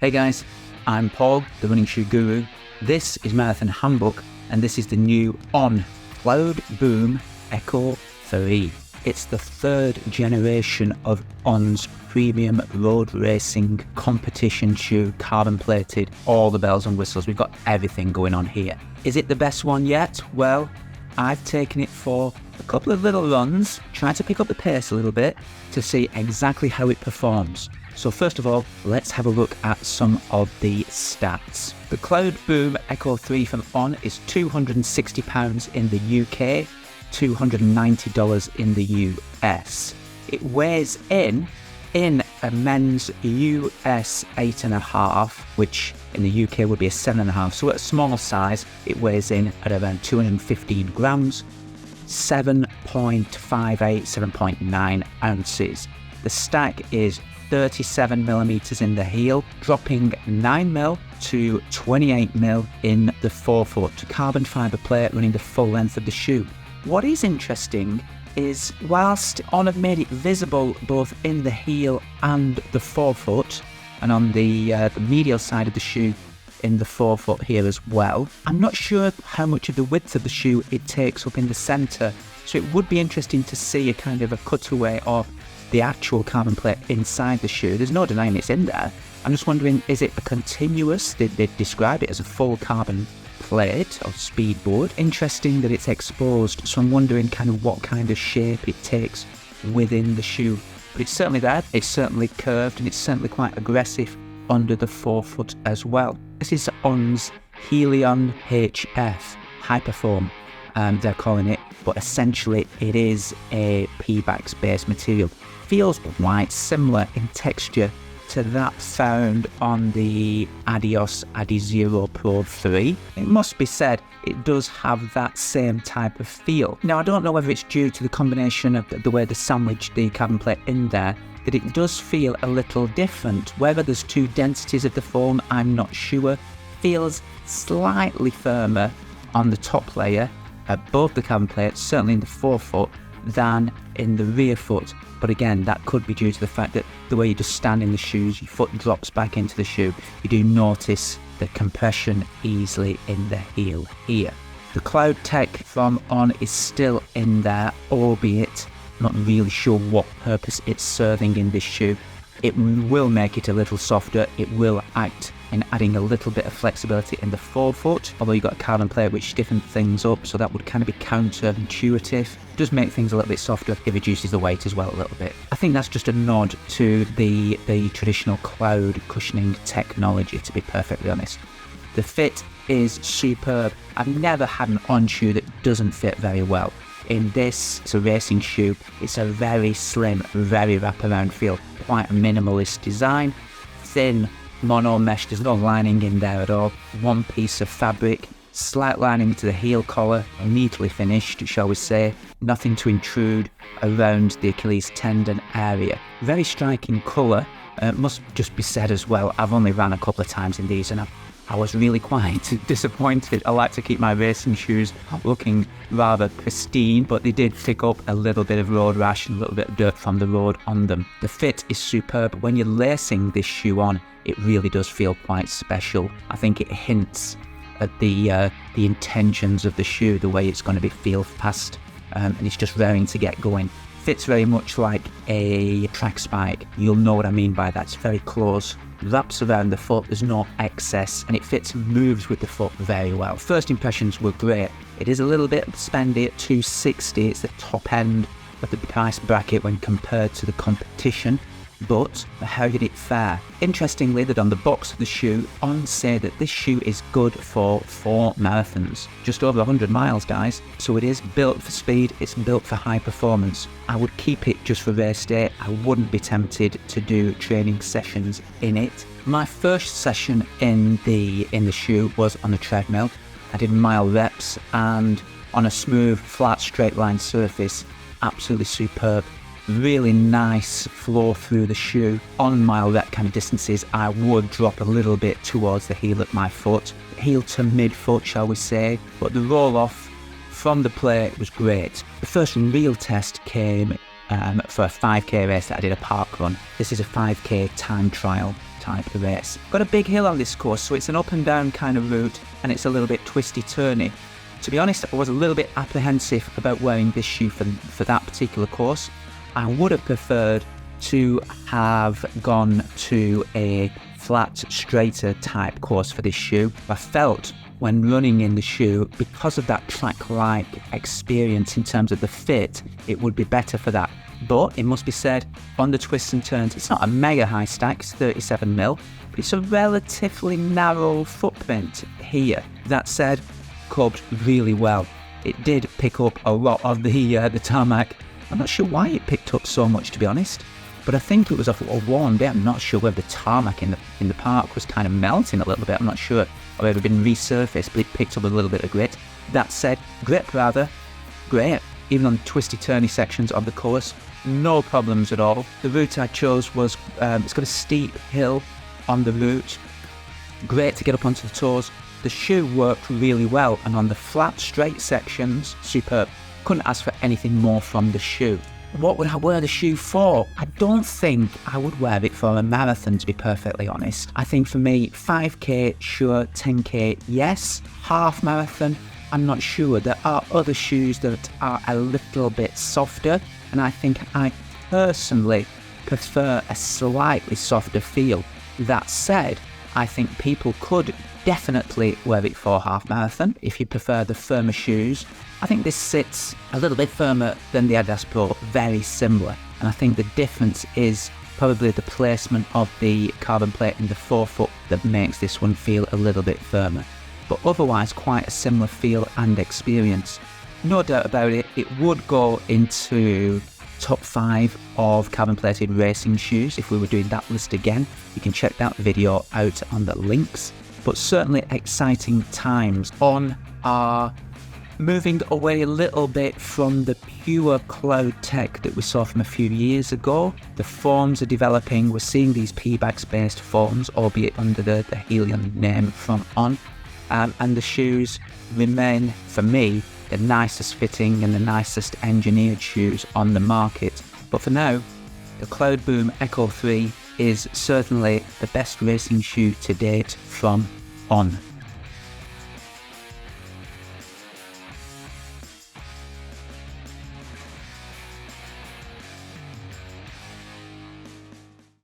Hey guys, I'm Paul, the running shoe guru. This is Marathon Handbook, and this is the new On Cloudboom Echo 3. It's the third generation of On's premium road racing competition shoe, carbon plated, all the bells and whistles. We've got everything going on here. Is it the best one yet? Well, I've taken it for a couple of little runs, trying to pick up the pace a little bit to see exactly how it performs. So first of all, let's have a look at some of the stats. The Cloudboom Echo 3 from On is £260 in the UK, $290 in the US. It weighs in a men's US 8.5, which in the UK would be a 7.5. So at a small size, it weighs in at around 215 grams, 7.58, 7.9 ounces. The stack is 37 millimeters in the heel, dropping 9 mil to 28 mil in the forefoot. Carbon fiber plate running the full length of the shoe. What is interesting is whilst On have made it visible both in the heel and the forefoot, and on the medial side of the shoe in the forefoot here as well, I'm not sure how much of the width of the shoe it takes up in the centre. So it would be interesting to see a kind of a cutaway of the actual carbon plate inside the shoe. There's no denying it's in there. I'm just wondering, is it a continuous? Did they describe it as a full carbon plate or speedboard? Interesting that it's exposed, so I'm wondering kind of what kind of shape it takes within the shoe. But it's certainly there, it's certainly curved, and it's certainly quite aggressive under the forefoot as well. This is On's Helion HF, Hyperform, they're calling it, but essentially it is a P-Bax based material. Feels quite similar in texture to that found on the Adios Adizero Pro 3. It must be said, it does have that same type of feel. Now, I don't know whether it's due to the combination of the way they sandwiched the carbon plate in there, that it does feel a little different. Whether there's two densities of the foam, I'm not sure. Feels slightly firmer on the top layer at both the carbon plates, certainly in the forefoot, than in the rear foot. But again, that could be due to the fact that the way you just stand in the shoes, your foot drops back into the shoe. You do notice the compression easily in the heel here. The Cloud Tech from On is still in there, albeit not really sure what purpose it's serving in this shoe. It will make it a little softer. It will act in adding a little bit of flexibility in the forefoot, although you've got a carbon plate which stiffens things up, so that would kind of be counterintuitive. It does make things a little bit softer. It reduces the weight as well a little bit. I think that's just a nod to the traditional cloud cushioning technology, to be perfectly honest. The fit is superb. I've never had an On shoe that doesn't fit very well. In this, it's a racing shoe. It's a very slim, very wraparound feel, quite a minimalist design, thin mono mesh, there's no lining in there at all, one piece of fabric, slight lining to the heel collar, neatly finished, shall we say, nothing to intrude around the Achilles tendon area. Very striking colour, must just be said as well, I've only ran a couple of times in these and I was really quite disappointed. I like to keep my racing shoes looking rather pristine, but they did pick up a little bit of road rash and a little bit of dirt from the road on them. The fit is superb. When you're lacing this shoe on, it really does feel quite special. I think it hints at the intentions of the shoe, the way it's going to be feel fast, and it's just raring to get going. Fits very much like a track spike. You'll know what I mean by that. It's very close, wraps around the foot, there's no excess, and it fits and moves with the foot very well. First impressions were great. It is a little bit spendy at $260. It's the top end of the price bracket when compared to the competition. But how did it fare? Interestingly, that on the box of the shoe, On say that this shoe is good for 4 marathons. Just over 100 miles, guys. So it is built for speed, it's built for high performance. I would keep it just for race day. I wouldn't be tempted to do training sessions in it. My first session in the shoe was on a treadmill. I did mile reps and on a smooth, flat, straight line surface, absolutely superb. Really nice flow through the shoe. On mile rep kind of distances, I would drop a little bit towards the heel at my foot, heel to mid foot, shall we say, but the roll off from the plate was great. The first real test came for a 5k race that I did a park run. This is a 5k time trial. type of race. Got a big hill on this course, so it's an up and down kind of route, and it's a little bit twisty-turny. To be honest, I was a little bit apprehensive about wearing this shoe for that particular course. I would have preferred to have gone to a flat, straighter type course for this shoe. I felt when running in the shoe, because of that track-like experience in terms of the fit, it would be better for that. But it must be said, on the twists and turns, it's not a mega high stack, it's 37mm, but it's a relatively narrow footprint here. That said, coped really well. It did pick up a lot of the tarmac. I'm not sure why it picked up so much, to be honest, but I think it was a warm day. I'm not sure whether the tarmac in the park was kind of melting a little bit. I'm not sure, or whether it had been resurfaced, but it picked up a little bit of grit. That said, grip rather, great. Even on twisty-turny sections of the course, no problems at all. The route I chose was, it's got a steep hill on the route. Great to get up onto the toes. The shoe worked really well, and on the flat, straight sections, superb. Couldn't ask for anything more from the shoe. What would I wear the shoe for? I don't think I would wear it for a marathon, to be perfectly honest. I think for me, 5k, sure, 10k, yes. Half marathon, I'm not sure. There are other shoes that are a little bit softer, and I think I personally prefer a slightly softer feel. That said, I think people could definitely wear it for half marathon if you prefer the firmer shoes. I think this sits a little bit firmer than the Adidas Pro, very similar. And I think the difference is probably the placement of the carbon plate in the forefoot that makes this one feel a little bit firmer. But otherwise quite a similar feel and experience. No doubt about it, it would go into top 5 of carbon plated racing shoes if we were doing that list again. You can check that video out on the links. But certainly exciting times. On our moving away a little bit from the pure cloud tech that we saw from a few years ago. The forms are developing. We're seeing these P-Bags based forms, albeit under the Helium name from On. And the shoes remain, for me, the nicest fitting and the nicest engineered shoes on the market. But for now, the Cloudboom Echo 3 is certainly the best racing shoe to date from On.